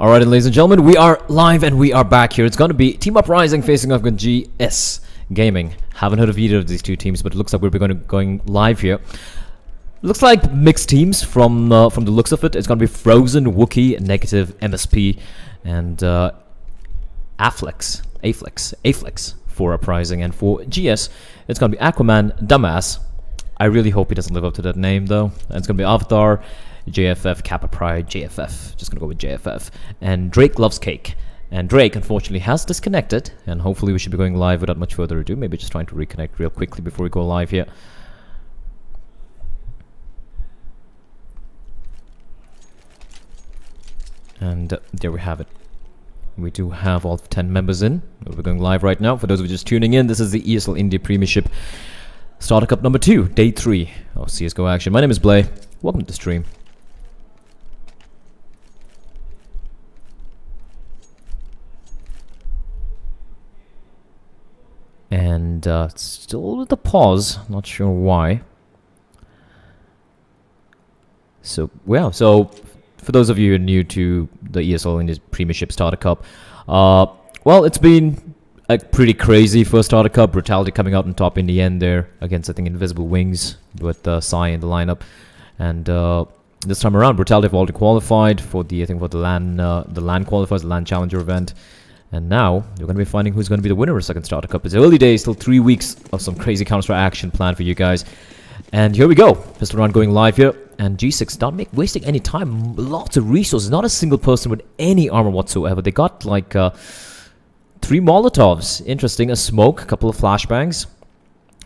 Alright, ladies and gentlemen, we are live and we are back here. It's going to be Team Uprising facing off against GS Gaming. Haven't heard of either of these two teams, but it looks like we're going live here. Looks like mixed teams from the looks of it. It's going to be Frozen, Wookie, Negative, MSP, and Aflex for Uprising. And for GS, it's going to be Aquaman, Dumbass. I really hope he doesn't live up to that name, though. And it's going to be Avatar, JFF, Kappa Pride, JFF. Just gonna go with JFF. And Drake loves cake. And Drake, unfortunately, has disconnected. And hopefully we should be going live without much further ado. Maybe just trying to reconnect real quickly before we go live here. And there we have it. We do have all 10 members in. We're going live right now. For those of you just tuning in, this is the ESL India Premiership Starter Cup number 2, day 3 of CSGO action. My name is Blay. Welcome to the stream. And still with the pause, not sure why. So, yeah, so for those of you who are new to the ESL India Premiership Starter Cup, well, it's been a pretty crazy first Starter Cup. Brutality coming out on top in the end there against, I think, Invisible Wings with Sai in the lineup. And this time around, Brutality have already qualified for the, I think, for the LAN qualifiers, the LAN Challenger event. And now, we're going to be finding who's going to be the winner of the second Starter Cup. It's early days, still 3 weeks of some crazy Counter-Strike action planned for you guys. And here we go. Pistol round going live here. And G6 not wasting any time. Lots of resources. Not a single person with any armor whatsoever. They got like 3 Molotovs. Interesting. A smoke, a couple of flashbangs.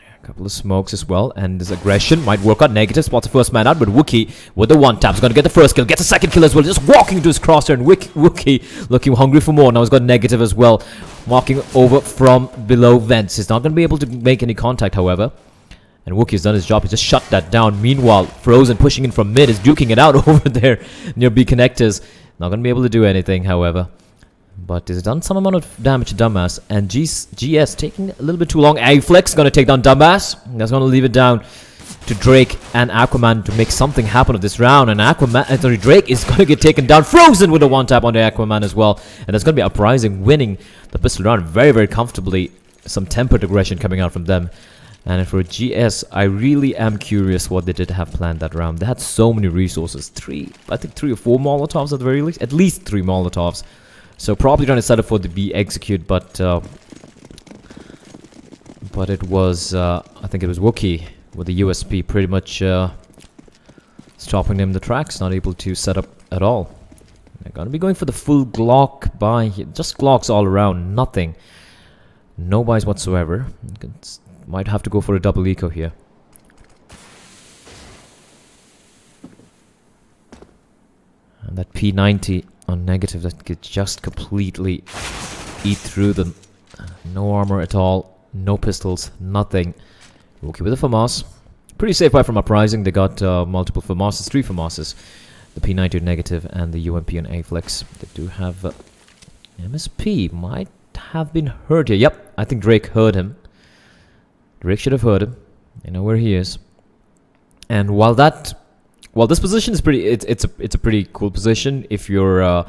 A couple of smokes as well, and this aggression might work out. Negative spots the first man out, but Wookie with the one tap is going to get the first kill, gets the second kill as well, just walking into his crosshair, and Wookie looking hungry for more. Now he's got Negative as well, walking over from below vents. He's not going to be able to make any contact, however, and Wookie's done his job. He just shut that down. Meanwhile, Frozen pushing in from mid is duking it out over there near B connectors. Not going to be able to do anything, however. But he's done some amount of damage to Dumbass. And GS taking a little bit too long. Aflex going to take down Dumbass. That's going to leave it down to Drake and Aquaman to make something happen of this round. And Drake is going to get taken down. Frozen with a one-tap on the Aquaman as well. And that's going to be Uprising winning the pistol round very, very comfortably. Some tempered aggression coming out from them. And for GS, I really am curious what they did have planned that round. They had so many resources. I think 3 or 4 Molotovs at the very least. At least 3 Molotovs. So probably trying to set up for the B execute, but it was, I think it was Wookie with the USP pretty much stopping them in the tracks, not able to set up at all. They're going to be going for the full Glock buy here. Just Glocks all around, nothing. No buys whatsoever. Might have to go for a double eco here. And that P90 on Negative that could just completely eat through them. No armor at all, no pistols, nothing. Wookie with a FAMAS. Pretty safe buy from Uprising. They got multiple FAMASes, 3 FAMASes. The P90 on Negative and the UMP on Aflex. They do have MSP might have been hurt here. Yep, I think Drake heard him. Drake should have heard him. They know where he is. And while this position is pretty, it's a pretty cool position if you're,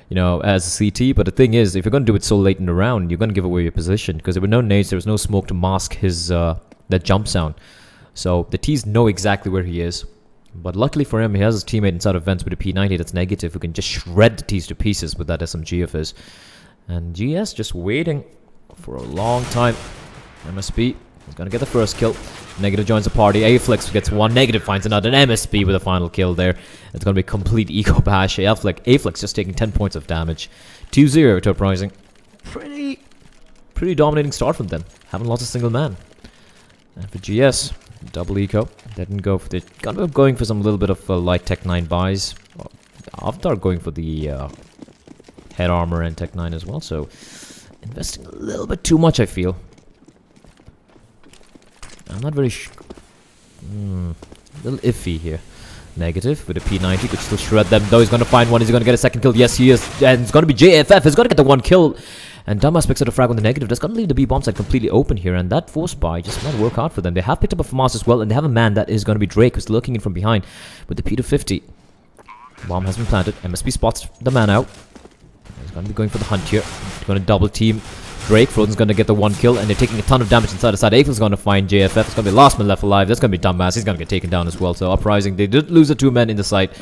you know, as a CT. But the thing is, if you're going to do it so late in the round, you're going to give away your position because there were no nades, there was no smoke to mask his that jump sound. So the T's know exactly where he is. But luckily for him, he has his teammate inside of vents with a P90 that's Negative, who can just shred the T's to pieces with that SMG of his. And GS just waiting for a long time. MSP. He's going to get the first kill. Negative joins the party. Aflex gets one. Negative finds another. An MSP with a final kill there. It's going to be a complete eco bash. Aflex just taking 10 points of damage. 2-0 to Uprising. Pretty dominating start from them. Haven't lost a single man. And for GS, double eco. Didn't go for the... going for some little bit of light Tech 9 buys. Avatar going for the head armor and Tech 9 as well. So investing a little bit too much, I feel. I'm not very a little iffy here. Negative with a P90. Could still shred them, though. He's going to find one. Is he going to get a second kill? Yes, he is. And it's going to be JFF. He's going to get the one kill. And Dumbass picks up a frag on the Negative. That's going to leave the B bomb side completely open here. And that force buy just might work out for them. They have picked up a FAMAS as well. And they have a man that is going to be Drake, who's lurking in from behind with the P250. Bomb has been planted. MSP spots the man out. Gonna be going for the hunt here. Gonna double team Drake. Frozen's gonna get the 1 kill, and they're taking a ton of damage inside the side. April's gonna find JFF. It's gonna be last man left alive. That's gonna be Dumbass. He's gonna get taken down as well. So Uprising, they did lose the 2 men in the site,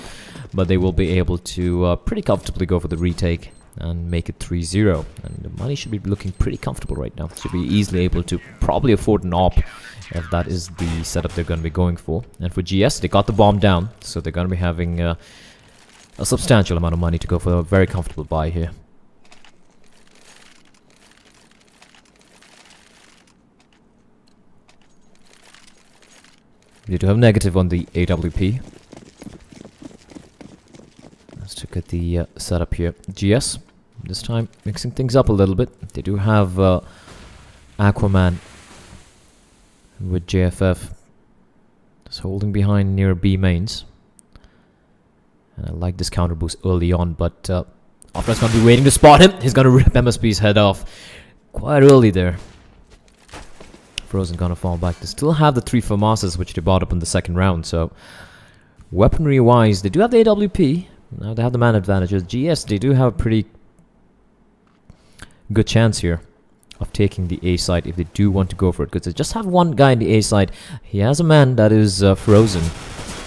but they will be able to pretty comfortably go for the retake and make it 3-0. And the money should be looking pretty comfortable right now. Should be easily able to probably afford an op if that is the setup they're going to be going for. And for GS, they got the bomb down, so they're going to be having a substantial amount of money to go for a very comfortable buy here. They do have negative on the AWP. Let's look at the setup here. GS, this time mixing things up a little bit. They do have Aquaman with JFF. Just holding behind near B mains. And I like this counter boost early on, but After's going to be waiting to spot him. He's going to rip MSP's head off quite early there. Frozen gonna fall back. They still have the 3 FAMASas which they bought up in the second round, so weaponry wise they do have the AWP. Now they have the man advantages. GS, they do have a pretty good chance here of taking the A side if they do want to go for it, because they just have one guy in the A side. He has a man that is Frozen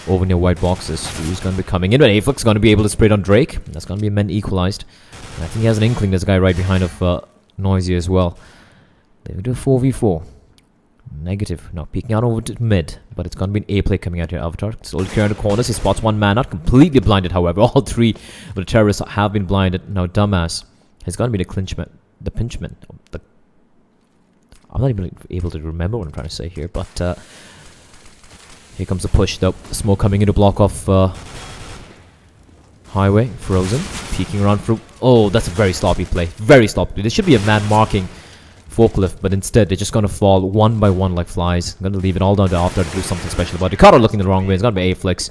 over near white boxes, who's going to be coming in, but Aflix going to be able to spray it on Drake. That's going to be men equalized. And I think he has an inkling there's a guy right behind of Noisy as well. They will do a 4v4. Negative. Now peeking out over to mid, but it's going to be an A play coming out here. Avatar slowly clearing the corners. He spots one man out, completely blinded. However, all 3 of the terrorists have been blinded. Now Dumbass is going to be the clinchman, the pinchman. I'm not even able to remember what I'm trying to say here, but here comes the push though. Smoke coming in to block off highway. Frozen peeking around through. Oh, that's a very sloppy play. Very sloppy. There should be a man marking Forklift, but instead they're just going to fall one by one like flies. I'm going to leave it all down to After to do something special about it. Ricardo looking the wrong way. It's going to be Aflix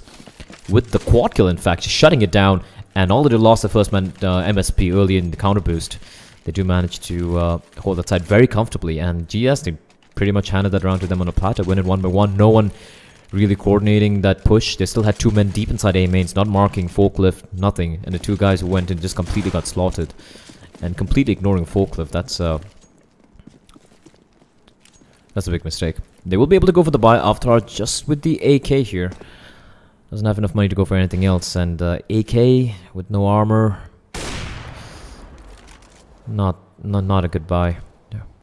with the quad kill, in fact, just shutting it down. And although they lost the first man MSP early in the counter boost, they do manage to hold that side very comfortably. And GS, they pretty much handed that around to them on a platter, win it 1 by 1. No one really coordinating that push. They still had 2 men deep inside A mains, not marking Forklift, nothing. And the 2 guys who went in just completely got slaughtered. And completely ignoring Forklift, that's a big mistake. They will be able to go for the buy after just with the AK here. Doesn't have enough money to go for anything else. And AK with no armor. Not a good buy.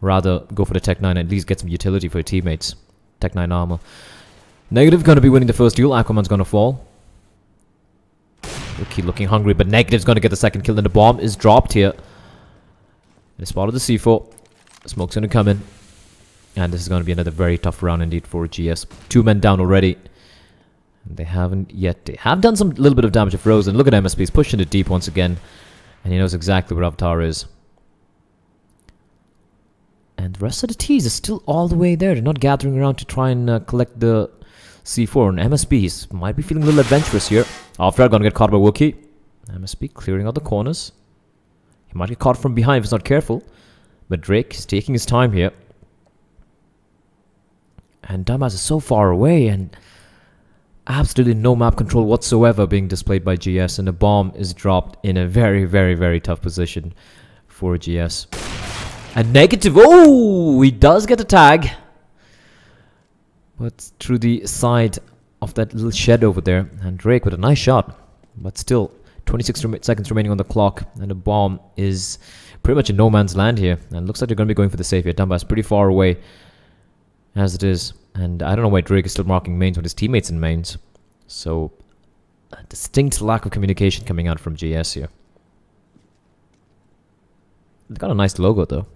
Rather go for the Tech 9 and at least get some utility for your teammates. Tech 9 armor. Negative going to be winning the first duel. Aquaman's going to fall. Rookie looking hungry, but Negative's going to get the second kill. And the bomb is dropped here. They spotted the C4. Smoke's going to come in. And this is going to be another very tough round indeed for GS. 2 men down already. They haven't yet. They have done some little bit of damage to Frozen. Look at MSP. He's pushing it deep once again. And he knows exactly where Avatar is. And the rest of the T's is still all the way there. They're not gathering around to try and collect the C4. And MSPs might be feeling a little adventurous here. Avatar going to get caught by Wookiee. MSP clearing out the corners. He might get caught from behind if he's not careful. But Drake is taking his time here. And Dumbass is so far away, and absolutely no map control whatsoever being displayed by GS, and the bomb is dropped in a very, very, very tough position for GS. And Negative, oh, he does get a tag, but through the side of that little shed over there. And Drake with a nice shot, but still 26 seconds remaining on the clock, and the bomb is pretty much in no man's land here. And looks like they're going to be going for the safe here. Dumbass pretty far away as it is. And I don't know why Drake is still marking mains with his teammates in mains. So, a distinct lack of communication coming out from GS here. They got a nice logo though.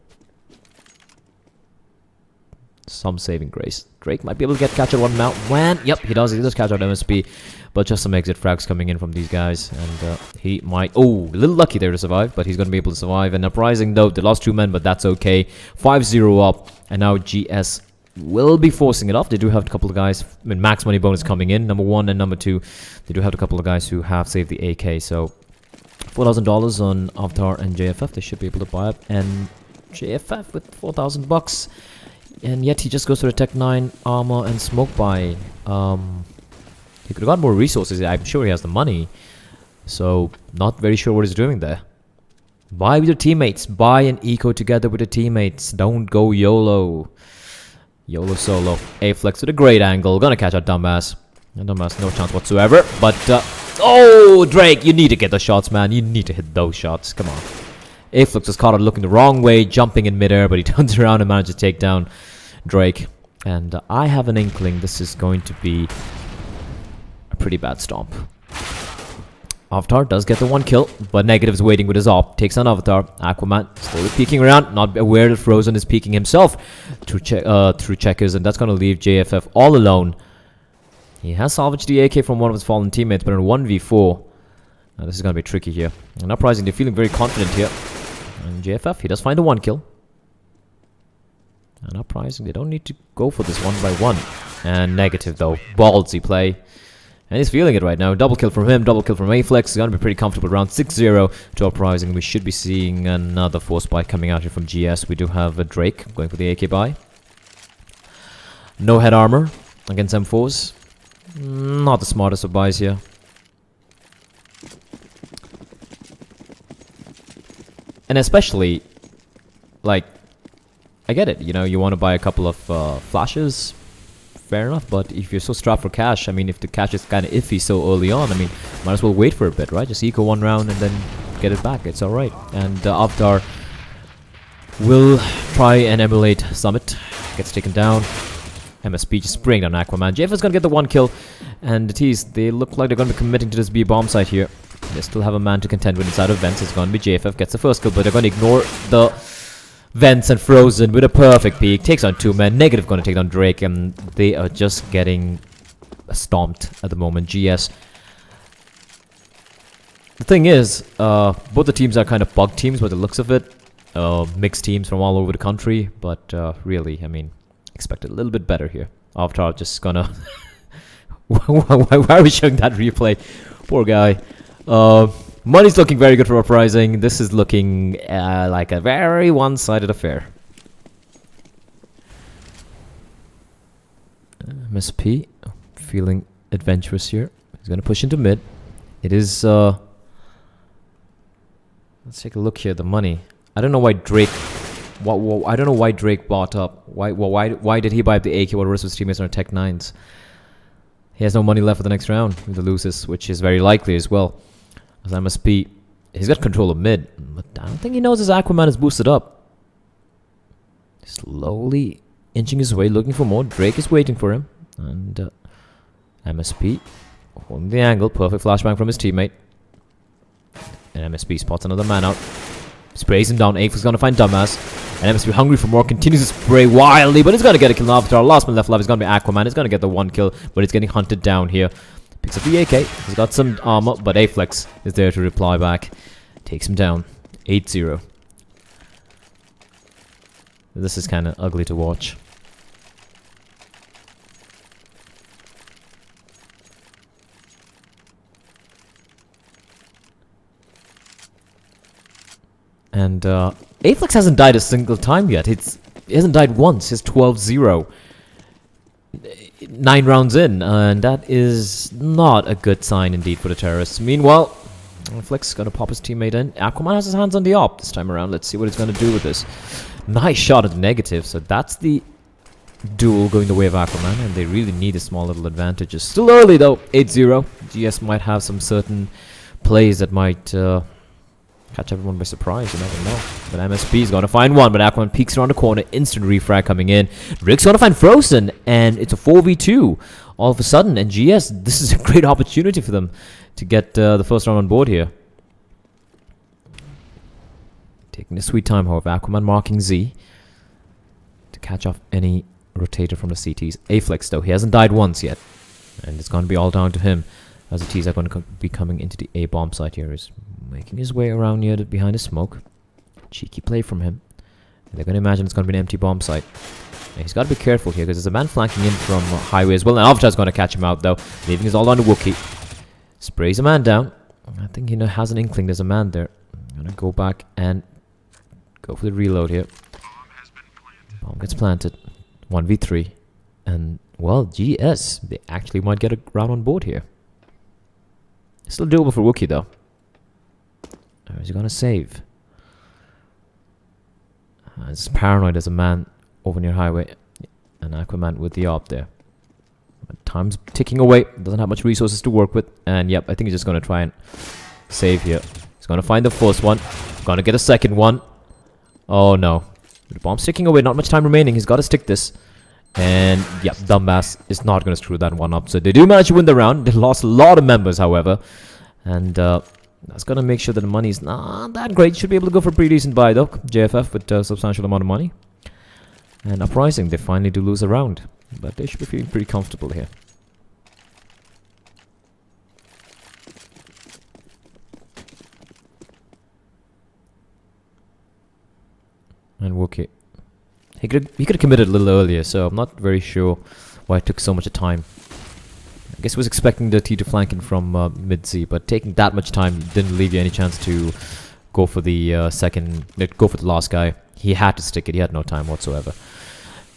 Some saving grace. Drake might be able to catch out one mount. Yep, he does catch out MSP. But just some exit frags coming in from these guys. And he might... Oh, a little lucky there to survive. But he's going to be able to survive. And Uprising though, they lost 2 men, but that's okay. 5-0 up. And now GS will be forcing it off. They do have a couple of guys. I mean, max money bonus coming in. Number 1 and number 2. They do have a couple of guys who have saved the AK. So, $4,000 on Avatar and JFF. They should be able to buy up. And JFF with $4,000. And yet he just goes for a Tech 9 armor and smoke buy. He could have got more resources. I'm sure he has the money. So, not very sure what he's doing there. Buy with your teammates. Buy an eco together with your teammates. Don't go YOLO. YOLO solo. A-flex with a great angle. Gonna catch out dumbass. Dumbass, no chance whatsoever. But, oh, Drake, you need to get the shots, man. You need to hit those shots. Come on. A-flex was caught out looking the wrong way, jumping in midair, but he turns around and manages to take down Drake. And I have an inkling this is going to be a pretty bad stomp. Avatar does get the 1 kill, but Negative is waiting with his op. Takes on Avatar. Aquaman slowly peeking around, not aware that Frozen is peeking himself through checkers, and that's going to leave JFF all alone. He has salvaged the AK from one of his fallen teammates, but in a 1v4, this is going to be tricky here. And Uprising, they're feeling very confident here. And JFF, he does find a 1 kill. And Uprising, they don't need to go for this 1v1. And Negative, though. Ballsy play. And he's feeling it right now. Double kill from him, double kill from A-flex. He's going to be pretty comfortable around 6-0 to Uprising. We should be seeing another force buy coming out here from GS. We do have a Drake going for the AK buy. No head armor against M4s. Not the smartest of buys here. And especially, like, I get it. You know, you want to buy a couple of flashes. Fair enough, but if you're so strapped for cash, I mean, if the cash is kind of iffy so early on, I mean, might as well wait for a bit, right? Just eco 1 round and then get it back. It's alright. And Avatar will try and emulate Summit. Gets taken down. MSP just spraying down Aquaman. JF is going to get the 1 kill. And the T's, they look like they're going to be committing to this B bomb site here. They still have a man to contend with inside of Vents. It's going to be JFF. Gets the first kill, but they're going to ignore the Vents and Frozen with a perfect peek. Takes on 2 men. Negative going to take down Drake, and they are just getting stomped at the moment. GS. The thing is, both the teams are kind of bug teams by the looks of it. Mixed teams from all over the country, but really, I mean, expected a little bit better here. Avatar just gonna... why are we showing that replay? Poor guy. Money's looking very good for Uprising. This is looking like a very one-sided affair. MSP feeling adventurous here. He's going to push into mid. It is... let's take a look here. The money. I don't know why Drake... I don't know why Drake bought up. Why did he buy up the AK while the rest of his teammates are on Tech 9s? He has no money left for the next round with the loses, which is very likely as well. As MSP, he's got control of mid, but I don't think he knows his Aquaman is boosted up. Slowly inching his way, looking for more. Drake is waiting for him. And MSP holding the angle. Perfect flashbang from his teammate. And MSP spots another man out. Sprays him down. Ape is going to find dumbass. And MSP hungry for more. Continues to spray wildly, but he's going to get a kill on Avatar. Last man left alive is going to be Aquaman. He's going to get the 1 kill, but he's getting hunted down here. Picks up the AK. He's got some armor, but A-Flex is there to reply back. Takes him down. 8-0. This is kind of ugly to watch. And A-Flex hasn't died a single time yet. He hasn't died once. He's 12-0. 9 rounds in, and that is not a good sign indeed for the terrorists. Meanwhile, Flick's going to pop his teammate in. Aquaman has his hands on the op this time around. Let's see what he's going to do with this. Nice shot at the negative, so that's the duel going the way of Aquaman, and they really need a small little advantage. It's still early though, 8-0. GS might have some certain plays that might catch everyone by surprise, you never know. But MSP is going to find one, but Aquaman peeks around the corner, instant refrag coming in. Rick's going to find Frozen, and it's a 4v2 all of a sudden. And GS, this is a great opportunity for them to get the first round on board here. Taking a sweet time, however. Aquaman marking Z to catch off any rotator from the CTs. A-Flex, though, he hasn't died once yet. And it's going to be all down to him, as the T's are going to be coming into the A-bomb site here. He's making his way around here behind the smoke. Cheeky play from him. And they're going to imagine it's going to be an empty bomb site. And he's got to be careful here, because there's a man flanking in from highway as well. And Avatar's going to catch him out, though, leaving his all down to Wookiee. Sprays a man down. I think he has an inkling there's a man there. I'm going to go back and go for the reload here. Bomb gets planted. 1v3. And, well, GS, they actually might get a round on board here. Still doable for Wookiee, though. Or is he going to save? It's paranoid as a man over near highway. And Aquaman with the op there. But time's ticking away. Doesn't have much resources to work with. And yep, I think he's just going to try and save here. He's going to find the first one. Going to get a second one. Oh no. The bomb's ticking away. Not much time remaining. He's got to stick this. And yep, dumbass is not going to screw that one up. So they do manage to win the round. They lost a lot of members, however. And that's going to make sure that the money's not that great. Should be able to go for a pretty decent buy though. JFF with a substantial amount of money. And Uprising, they finally do lose a round. But they should be feeling pretty comfortable here. And Wookie. He could have committed a little earlier, so I'm not very sure why it took so much time. I guess he was expecting the T to flank in from mid-C, but taking that much time didn't leave you any chance to go for the go for the last guy. He had to stick it. He had no time whatsoever.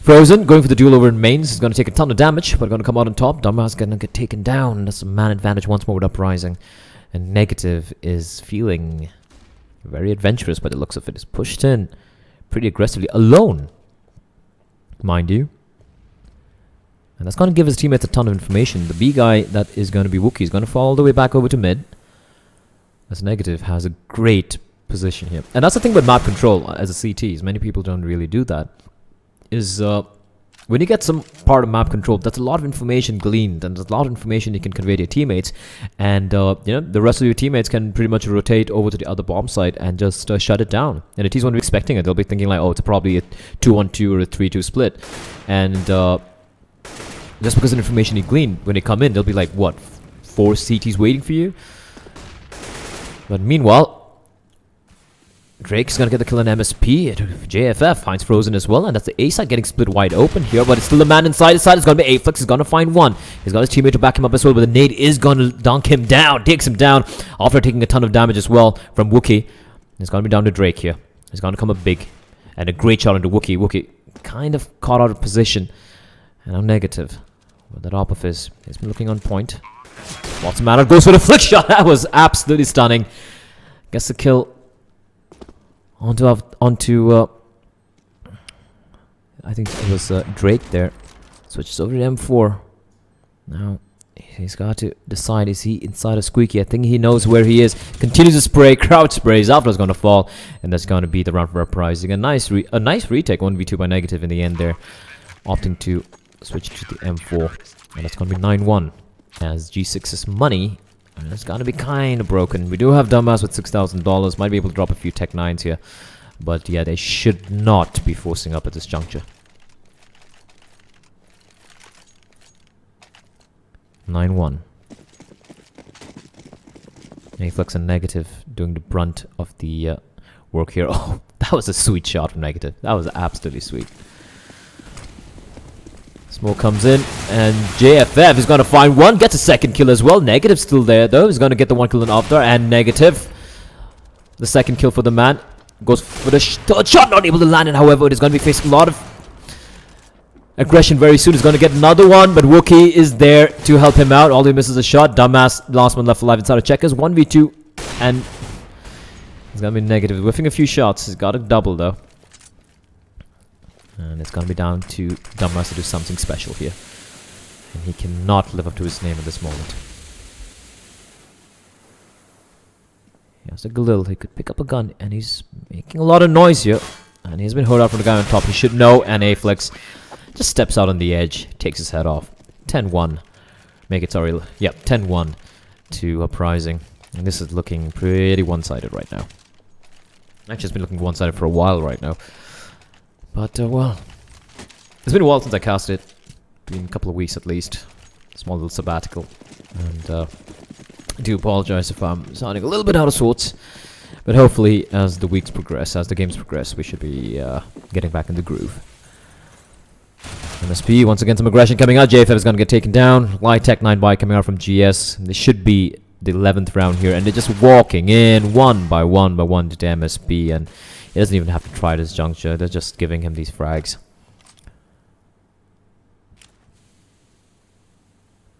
Frozen going for the duel over in mains. He's going to take a ton of damage, but going to come out on top. Dumbass going to get taken down. That's a man advantage once more with Uprising. And Negative is feeling very adventurous by the looks of it. He's pushed in pretty aggressively, alone, mind you. And that's going to give his teammates a ton of information. The B guy that is going to be Wookie is going to fall all the way back over to mid. As Negative has a great position here. And that's the thing with map control as a CTs. Many people don't really do that. Is when you get some part of map control, that's a lot of information gleaned, and there's a lot of information you can convey to your teammates, and you know, the rest of your teammates can pretty much rotate over to the other bomb site and just shut it down. And the teams won't be expecting it. They'll be thinking like, oh, it's probably a 2-1-2 or a 3-2 split, and just because of the information you glean, when they come in, they'll be like, what, 4 CTs waiting for you? But meanwhile, Drake's gonna get the kill on MSP. JFF finds Frozen as well, and that's the A side getting split wide open here, but it's still a man inside the side. It's gonna be Aflex. He's gonna find one. He's got his teammate to back him up as well, but the nade is gonna dunk him down, takes him down after taking a ton of damage as well from Wookie. It's gonna be down to Drake here. He's gonna come up big, and a great shot into Wookie. Wookie kind of caught out of position, and now Negative with that op of his. He's been looking on point. Lots of mana, goes for the flick shot. That was absolutely stunning. Gets the kill. Onto I think it was Drake there. Switches over to M4. Now he's got to decide, is he inside of Squeaky? I think he knows where he is. Continues to spray, crouch sprays. After's going to fall, and that's going to be the round for Uprising. A nice retake, 1v2 by Negative in the end there, opting to switch to the M4, and that's going to be 9-1 as G6's money. And it's gonna be kind of broken. We do have Dumbass with $6,000. Might be able to drop a few Tech 9s here. But yeah, they should not be forcing up at this juncture. 9-1. Aflex and Negative doing the brunt of the work here. Oh, that was a sweet shot from Negative. That was absolutely sweet. Smoke comes in, and JFF is going to find one, gets a second kill as well. Negative still there, though. He's going to get the one kill in after, and Negative, the second kill for the man, goes for the third shot, not able to land it. However, it is going to be facing a lot of aggression very soon. He's going to get another one, but Wookie is there to help him out. All he misses a shot. Dumbass, last one left alive inside of Checkers. 1v2, and he's going to be Negative, whiffing a few shots. He's got a double, though. And it's going to be down to Dumbass to do something special here. And he cannot live up to his name at this moment. He has a Galil. He could pick up a gun. And he's making a lot of noise here. And he's been heard out from the guy on top. He should know. And Aflex just steps out on the edge. Takes his head off. 10-1. Make it, sorry. Yep, 10-1 to Uprising. And this is looking pretty one-sided right now. Actually, it's been looking one-sided for a while right now. But, well, it's been a while since I cast it. Been a couple of weeks at least. Small little sabbatical. And I do apologize if I'm sounding a little bit out of sorts. But hopefully, as the weeks progress, as the games progress, we should be getting back in the groove. MSP, once again, some aggression coming out. JFF is going to get taken down. Light Tech 9 by coming out from GS. This should be the 11th round here. And they're just walking in one by one to the MSP. And he doesn't even have to try this juncture. They're just giving him these frags.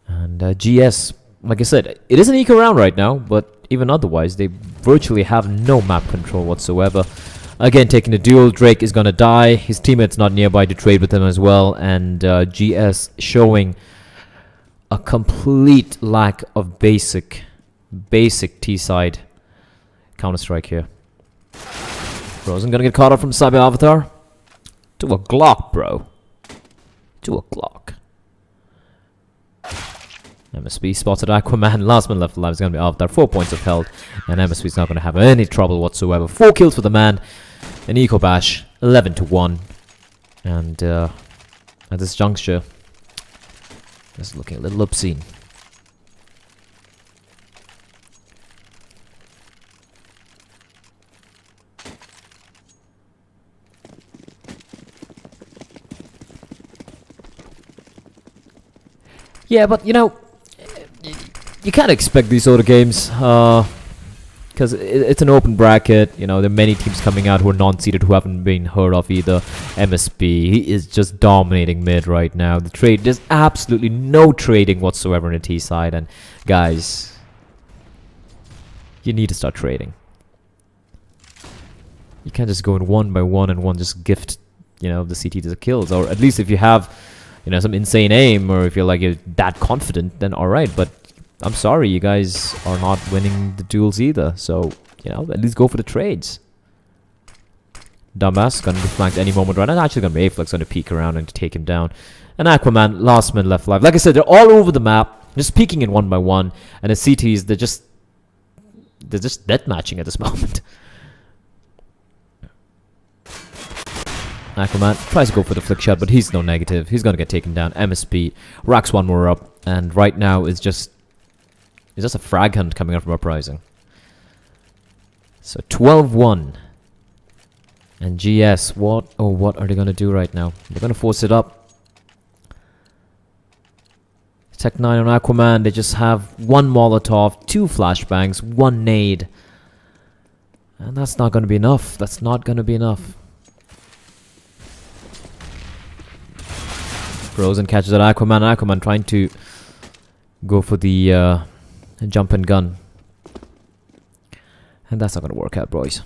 And GS, like I said, it is an eco round right now, but even otherwise, they virtually have no map control whatsoever. Again, taking the duel. Drake is gonna die. His teammate's not nearby to trade with him as well. And GS showing a complete lack of basic T-side Counter-Strike here. Frozen gonna get caught up from Cyber Avatar. To a Glock, bro. To a Glock. MSP spotted Aquaman. Last man left alive is gonna be Avatar. 4 points of health. And MSP's not gonna have any trouble whatsoever. 4 kills for the man. An Eco Bash. 11-1. And at this juncture, this is looking a little obscene. Yeah, but you know, you can't expect these sort of games, because it's an open bracket. You know, there are many teams coming out who are non-seeded, who haven't been heard of either. MSP, he is just dominating mid right now. The trade, there's absolutely no trading whatsoever in the T side, and guys, you need to start trading. You can't just go in one by one and one just gift, you know, the CT to the kills, or at least if you have, you know, some insane aim, or if you're like you're that confident, then alright, but I'm sorry, you guys are not winning the duels either, so, you know, at least go for the trades. Dumbass gonna be flanked any moment right now. Actually gonna be Aflex gonna peek around and take him down. And Aquaman, last man left alive. Like I said, they're all over the map, just peeking in one by one, and the CTs, they're just deathmatching at this moment. Aquaman tries to go for the flick shot, but he's no negative. He's gonna get taken down. MSP racks one more up, and right now it's just a frag hunt coming out from Uprising. So 12-1. And GS, what are they gonna do right now? They're gonna force it up. Tech 9 on Aquaman, they just have one Molotov, 2 flashbangs, 1 nade. And that's not gonna be enough. That's not gonna be enough. Frozen catches at Aquaman. Aquaman trying to go for the jump and gun. And that's not going to work out, boys.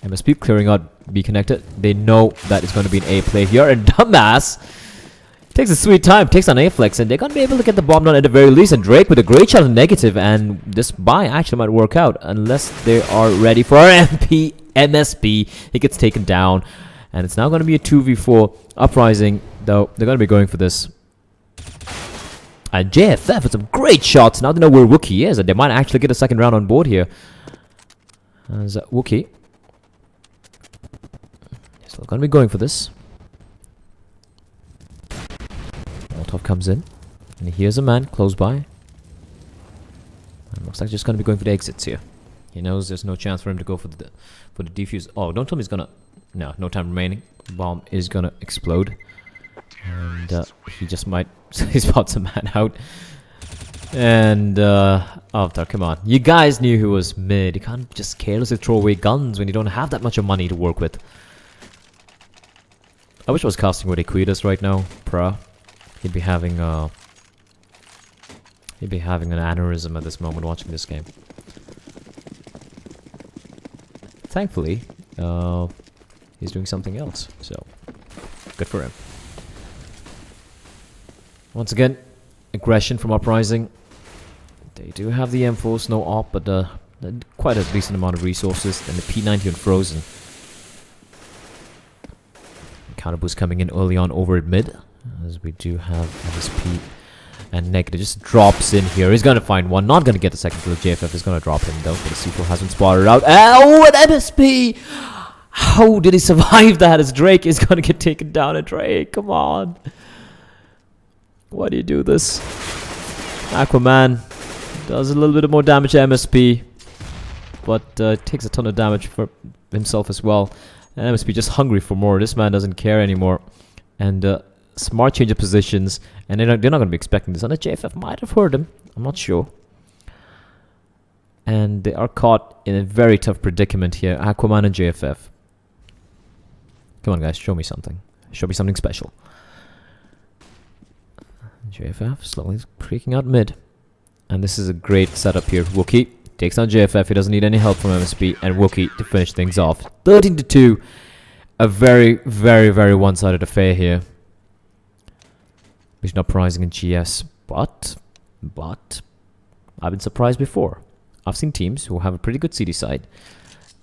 MSP clearing out B connected. They know that it's going to be an A play here. And Dumbass takes a sweet time, takes on A-Flex, and they're going to be able to get the bomb down at the very least. And Drake with a great shot on negative. And this buy actually might work out unless they are ready for our MSP. He gets taken down. And it's now going to be a 2v4. Uprising, though, they're going to be going for this. And JFF with some great shots. Now they know where Wookie is, and they might actually get a second round on board here. As Wookie. Still going to be going for this. Molotov comes in. And he hears a man close by. And looks like just going to be going for the exits here. He knows there's no chance for him to go for the defuse. Oh, don't tell me he's going to... No time remaining. Bomb is gonna explode. And he just might... he spots a man out. And Avatar, come on. You guys knew who was mid. You can't just carelessly throw away guns when you don't have that much of money to work with. I wish I was casting with Equitas right now. Pra. He'd be having an aneurysm at this moment watching this game. Thankfully, he's doing something else, so good for him. Once again, aggression from Uprising. They do have the M4s, no op, but quite a decent amount of resources. And the P90 on Frozen. Counter boost coming in early on over at mid, as we do have MSP and Negative just drops in here. He's gonna find one, not gonna get the second kill. JFF is gonna drop him though, but the C4 hasn't spotted out. Oh, and MSP! How did he survive that as Drake is gonna get taken down at Drake? Come on. Why do you do this? Aquaman does a little bit more damage to MSP, but takes a ton of damage for himself as well. And MSP just hungry for more. This man doesn't care anymore. And smart change of positions. And they're not going to be expecting this. And the JFF might have heard him. I'm not sure. And they are caught in a very tough predicament here. Aquaman and JFF. Come on, guys. Show me something. Show me something special. JFF slowly creaking out mid. And this is a great setup here. Wookie Takes on JFF. He doesn't need any help from MSP and Wookie to finish things off. 13-2. A very, very, very one-sided affair here. Between Uprising and GS. But I've been surprised before. I've seen teams who have a pretty good CD side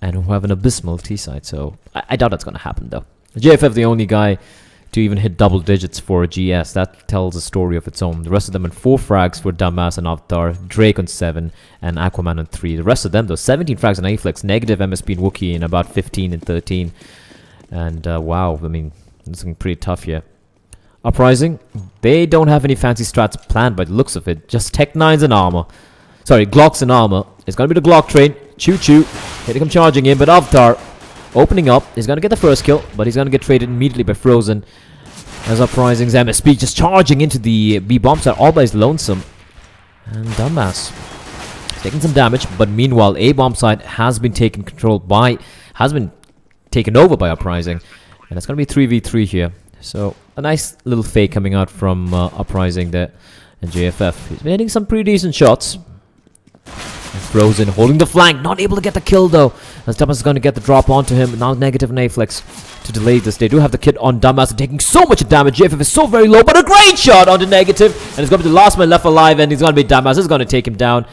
and who have an abysmal T side. So I doubt that's going to happen though. JFF the only guy to even hit double digits for a GS. That tells a story of its own. The rest of them on 4 frags for Dumbass and Avatar, Drake on 7, and Aquaman on 3. The rest of them though, 17 frags on Aflex, negative MSP and Wookie in about 15 and 13. And wow, I mean, it's looking pretty tough here. Uprising, they don't have any fancy strats planned by the looks of it. Just Tech 9s and armor. Sorry, Glocks and armor. It's going to be the Glock train. Choo-choo. Here they come charging in, but Avatar opening up. He's going to get the first kill, but he's going to get traded immediately by Frozen. As Uprising's MSP just charging into the B bomb site all by his lonesome. And Dumbass taking some damage, but meanwhile, A bomb site has been taken over by Uprising. And it's going to be 3v3 here. So, a nice little fake coming out from Uprising there. And JFF, he's been hitting some pretty decent shots. And Frozen holding the flank, not able to get the kill though. As Dumbass is going to get the drop onto him. Now negative and Aflex to delay this. They do have the kit on Dumbass and taking so much damage. JFF is so very low, but a great shot onto negative. And it's going to be the last man left alive, and he's going to be Dumbass. Is going to take him down.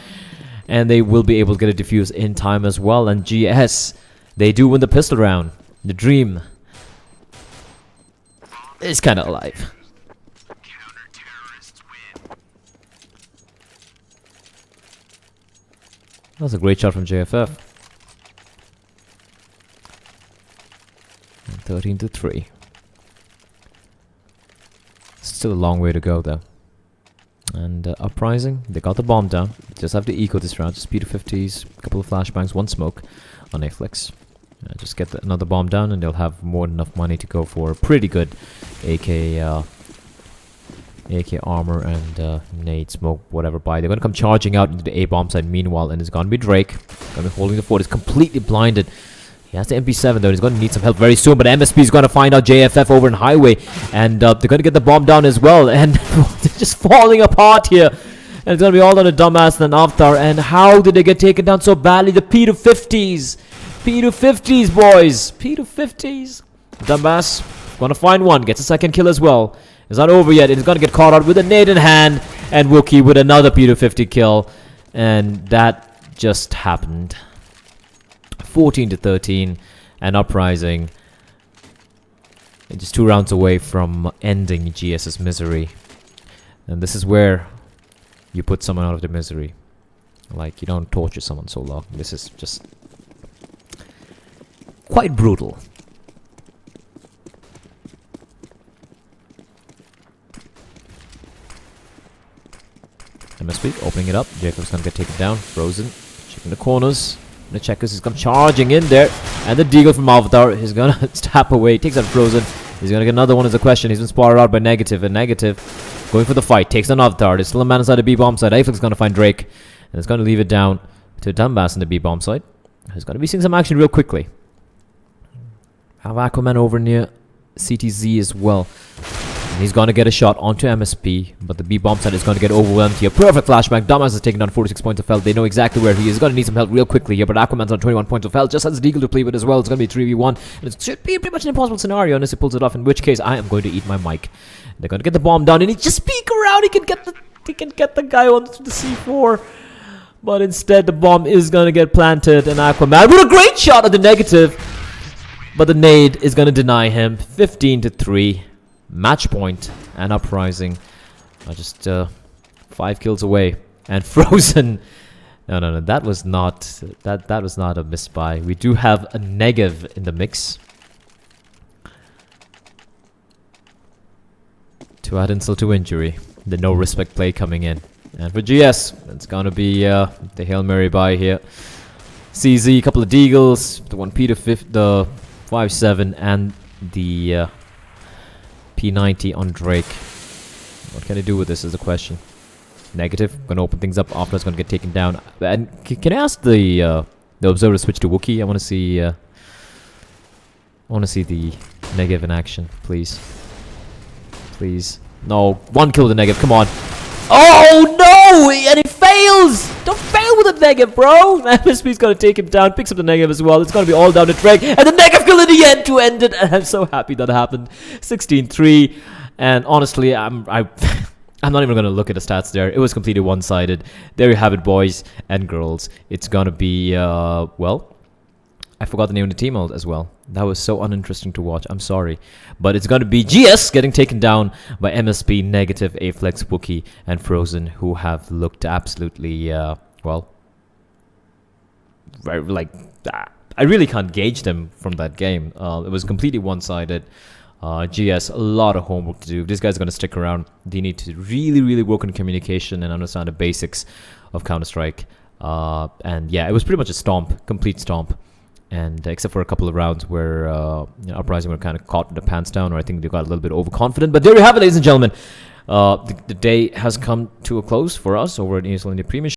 And they will be able to get a defuse in time as well. And GS, they do win the pistol round. The dream is kind of alive. That was a great shot from JFF. And 13-3. Still a long way to go though. And Uprising, they got the bomb down. Just have to eco this round. Just P250s, a couple of flashbangs, 1 smoke on Aflex. Just get another bomb down and they'll have more than enough money to go for a pretty good AK armor and nade smoke, whatever buy. They're going to come charging out into the A bomb side meanwhile, and it's going to be Drake. Going to be holding the fort. He's completely blinded. He has the MP7 though. He's going to need some help very soon, but MSP is going to find out JFF over in Highway, and they're going to get the bomb down as well, and they're just falling apart here. And it's going to be all on a Dumbass and an Avatar. And how did they get taken down so badly? The P250s. P250s, boys. P250s. Dumbass going to find one. Gets a second kill as well. It's not over yet. It's going to get caught out with a nade in hand. And Wookie with another P250 kill. And that just happened. 14-13. And Uprising just 2 rounds away from ending GS's misery. And this is where you put someone out of their misery. Like, you don't torture someone so long. This is just quite brutal. MSP opening it up. Jacob's gonna get taken down. Frozen. Checking the corners. The checkers is come charging in there. And the Deagle from Avatar is gonna tap away. Takes out Frozen. He's gonna get another one as a question. He's been spotted out by Negative. And Negative going for the fight. Takes on Avatar. There's still a man inside the B bomb side. Aflex is gonna find Drake. And it's gonna leave it down to Dumbass in the B bomb side. He's gonna be seeing some action real quickly. Have Aquaman over near CTZ as well. And he's gonna get a shot onto MSP, but the B bomb side is gonna get overwhelmed here. Perfect flashback. Dumbass is taking down 46 points of health. They know exactly where he is. Gonna need some help real quickly here, but Aquaman's on 21 points of health. Just has Deagle to play with as well. It's gonna be 3v1. And it should be pretty much an impossible scenario unless he pulls it off, in which case I am going to eat my mic. They're gonna get the bomb down, and he just peek around. He can get the guy onto the C4. But instead the bomb is gonna get planted, and Aquaman with a great shot at the Negative. But the nade is gonna deny him. 15-3. Match point. And Uprising are just 5 kills away. And Frozen. No. That was not a misbuy. We do have a Negev in the mix. To add insult to injury. The no respect play coming in. And for GS, it's gonna be the Hail Mary buy here. CZ, a couple of Deagles, the 1P to 5, the 5.7, and the P90 on Drake. What can I do with this is the question. Negative, gonna open things up. After it's gonna get taken down. And can I ask the observer to switch to Wookie? I wanna see the Negev in action, please. Please. No, 1 kill with the Negev, come on. Oh no! And it fails! Don't fail with it! Negative, bro. MSP's gonna take him down, picks up the Negative as well. It's gonna be all down to Drake, and the Negative kill in the end to end it. And I'm so happy that happened. 16-3, and honestly, I'm not even gonna look at the stats there. It was completely one-sided. There you have it, boys and girls. It's gonna be well, I forgot the name of the team as well. That was so uninteresting to watch. I'm sorry. But it's going to be GS getting taken down by MSP, Negative, Aflex, Wookie, and Frozen, who have looked absolutely, well, very, like, I really can't gauge them from that game. It was completely one-sided. GS, a lot of homework to do. These guys are going to stick around. They need to really, really work on communication and understand the basics of Counter-Strike. And yeah, it was pretty much a stomp, complete stomp. And except for a couple of rounds where Uprising were kind of caught with the pants down, or I think they got a little bit overconfident. But there you have it, ladies and gentlemen. The day has come to a close for us over at ESL India Premiership.